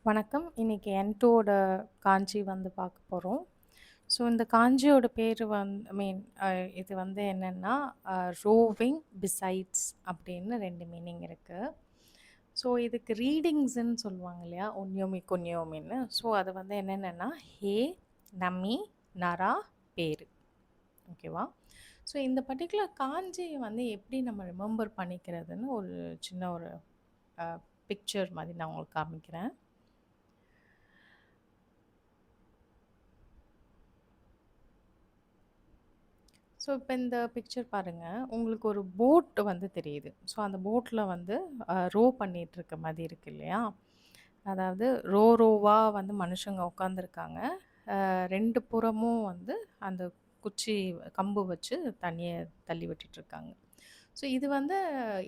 வணக்கம். இன்னைக்கு என்2ஓட காஞ்சி வந்து பார்க்க போறோம். ஸோ இந்த காஞ்சியோட பேரு இது வந்து என்னன்னா, ரோவிங் பிசைட்ஸ் அப்படின்னு 2 மீனிங் இருக்கு. ஸோ இதுக்கு ரீடிங்ஸ்ன்னு சொல்லுவாங்க இல்லையா? ஒன்யோமி, கொன்யோமின்னு. ஸோ அது வந்து என்னென்னன்னா, ஹே, நமி, நரா, பேரு. ஓகேவா? ஸோ இந்த பர்ட்டிகுலர் காஞ்சிய வந்து எப்படி நம்ம ரிமெம்பர் பண்ணிக்கிறதுன்னு ஒரு சின்ன ஒரு அ பிக்சர் மாதிரி நான் உங்களுக்கு காமிக்கிறேன். ஸோ இப்போ இந்த பிக்சர் பாருங்க. உங்களுக்கு ஒரு போட் வந்து தெரியுது. ஸோ அந்த போட்ல வந்து ரோ பண்ணிட்டு இருக்க மாதிரி இருக்கு இல்லையா? அதாவது ரோவா வந்து மனுஷங்க உட்காந்துருக்காங்க. 2 புறமும் வந்து அந்த குச்சி கம்பு வச்சு தண்ணிய தள்ளி விட்டுட்டு இருக்காங்க. ஸோ இது வந்து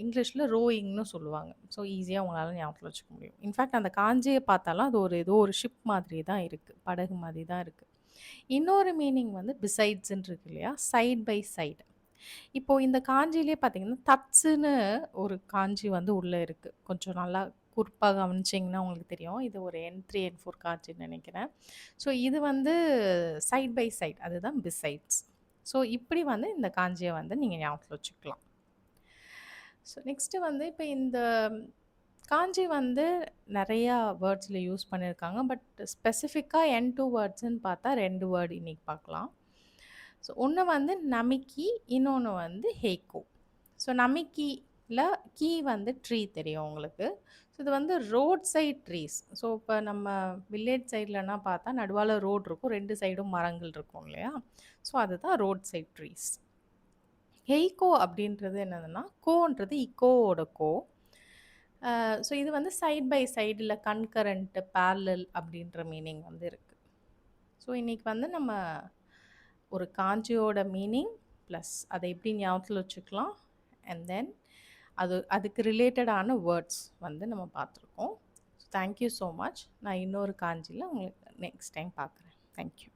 இங்கிலீஷ்ல ரோயிங்ன்னு சொல்லுவாங்க. ஸோ ஈஸியா உங்களால ஞாபகத்துல வச்சுக்க முடியும். இன்ஃபேக்ட் அந்த காஞ்சிய பார்த்தாலும் அது ஏதோ ஒரு ஷிப் மாதிரி தான் இருக்கு. படகு மாதிரி தான் இருக்கு. இன்னொரு மீனிங் வந்து பிசைட்ஸ்ன்னு இருக்கு இல்லையா? Side by side. இப்போ இந்த காஞ்சியிலேயே பார்த்தீங்கன்னா, தட்ஸ்ன்னு ஒரு காஞ்சி வந்து உள்ள இருக்கு. கொஞ்சம் நல்லா குறிப்பா கவனிச்சீங்கன்னா உங்களுக்கு தெரியும். இது ஒரு என்3, என்4 காஞ்சின்னு நெனைக்கிறேன். ஸோ இது வந்து சைட் பை சைட் அதுதான் பிசைட்ஸ். ஸோ இப்படி வந்து இந்த காஞ்சிய வந்து நீங்க ஞாபகத்துல வச்சுக்கலாம். ஸோ நெக்ஸ்ட்டு வந்து இப்ப இந்த காஞ்சி வந்து நெறையா வேர்ட்ஸ்ல யூஸ் பண்ணியிருக்காங்க. பட் ஸ்பெசிஃபிக்கா என்2 வேர்ட்ஸ்ன்னு பார்த்தா 2 வேர்ட் இன்னைக்கு பார்க்கலாம். ஸோ ஒண்ணு வந்து நமிக்கி, இன்னொன்னு வந்து ஹேக்கோ. ஸோ நமிக்கில கீ வந்து ட்ரீ தெரியும் உங்களுக்கு. ஸோ இது வந்து ரோட் சைட் ட்ரீஸ். ஸோ இப்ப நம்ம வில்லேஜ் சைட்லனா பார்த்தா நடுவால ரோட் இருக்கும். 2 சைடும் மரங்கள் இருக்கும் இல்லையா? ஸோ அதுதான் ரோட் சைட் ட்ரீஸ். ஹெய்கோ அப்படின்றது என்னதுன்னா, கோன்றது இக்கோவோட கோ. ஸோ இது வந்து சைட் பை சைடு இல்ல கன்கரண்ட், பேரலல் அப்படின்ற மீனிங் வந்து இருக்கு. ஸோ இன்னைக்கு வந்து நம்ம ஒரு காஞ்சியோட மீனிங் ப்ளஸ் அதை எப்படி ஞாபகத்துல வச்சுக்கலாம். அண்ட் தென் அதுக்கு ரிலேட்டடான வேர்ட்ஸ் வந்து நம்ம பார்த்துருக்கோம். Thank you so much. நான் இன்னொரு காஞ்சியில உங்களுக்கு நெக்ஸ்ட் டைம் பார்க்குறேன். Thank you.